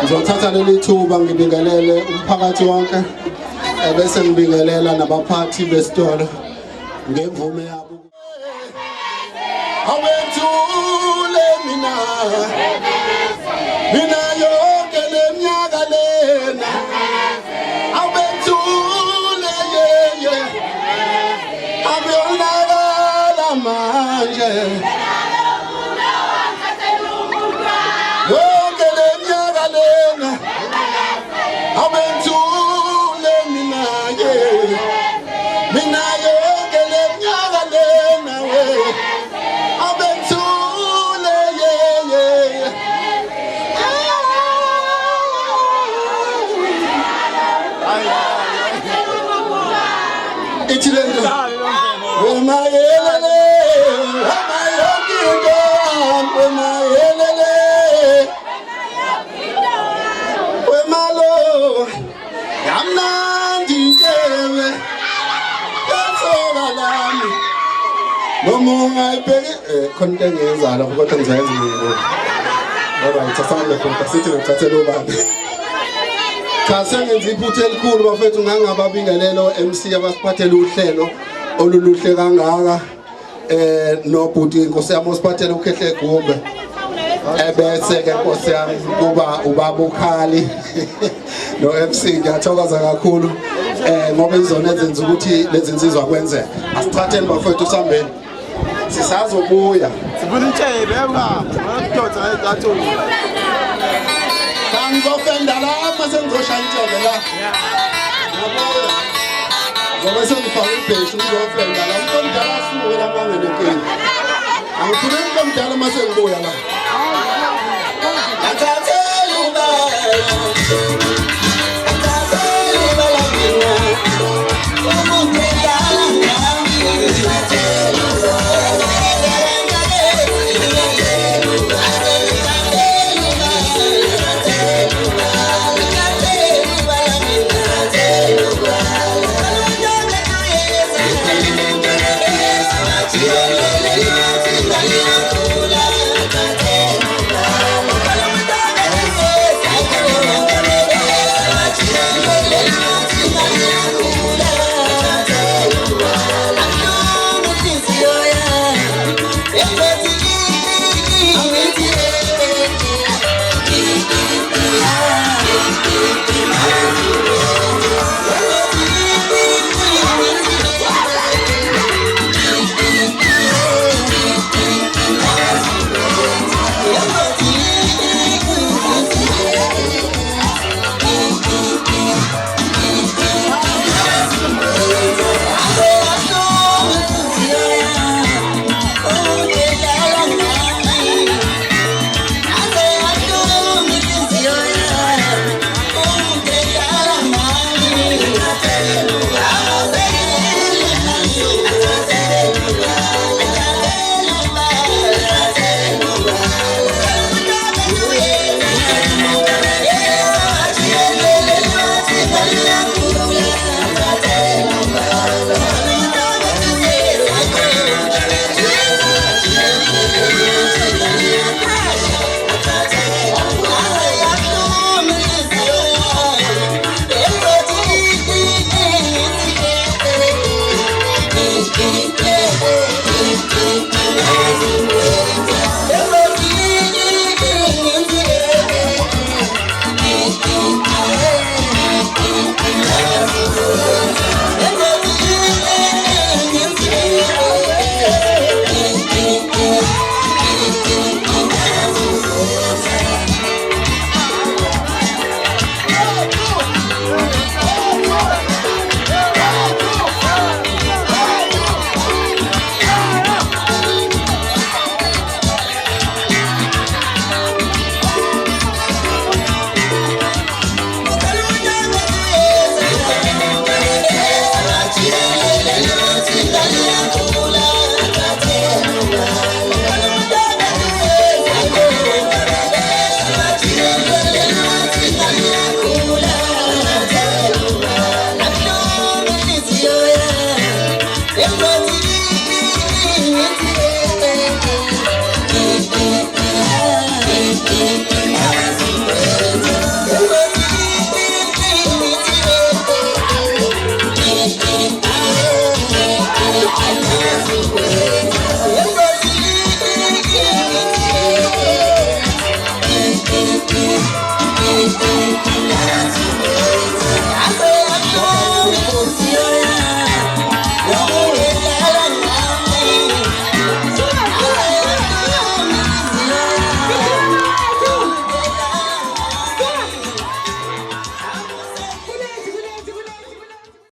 Ngizothatha leli thuba ngibingelele umphakathi wonke bese ngibingelela nabaphathi besitolo ngemvume yabo. Awethule mina yonke leminyaka lena awethule yeye abiyonakala manje yonke leminyaka lena awethule mina yonke leminyaka lena we awethule yeye ichilendo wemayelele wemayokito wemayelele wemalo yamnandi njewe yasola lami noma ungayibheki khona into engiyenzala kodwa ngizayenza mina Alright, asambe khona sithi ngithathele ubani. Cha sengenza iphutha elikhulu bafethu ngangababingelelo MC abasiphathele uhlelo oluluhle kangaka nobhuti inkosi yami osiphathele ukhehle egumbe. Bese ke inkosi yami kuba ubaba ukhali no MC ngiyathokoza kakhulu ngoba izona ezenza ukuthi lezi nsizwa kwenzeka. Asithatheni bafethu sihambeni. Sisazobuya. Sibona intshebe yababa, ngidodza ngathi ngizofenda lapha sengizoshaya intshebe la. Yabuya. Ngoba sengifaka ibheshi ngizofenda la. Umuntu omdala asuke la mangene inkinga. Angifuni umuntu omdala mase ngibuya la.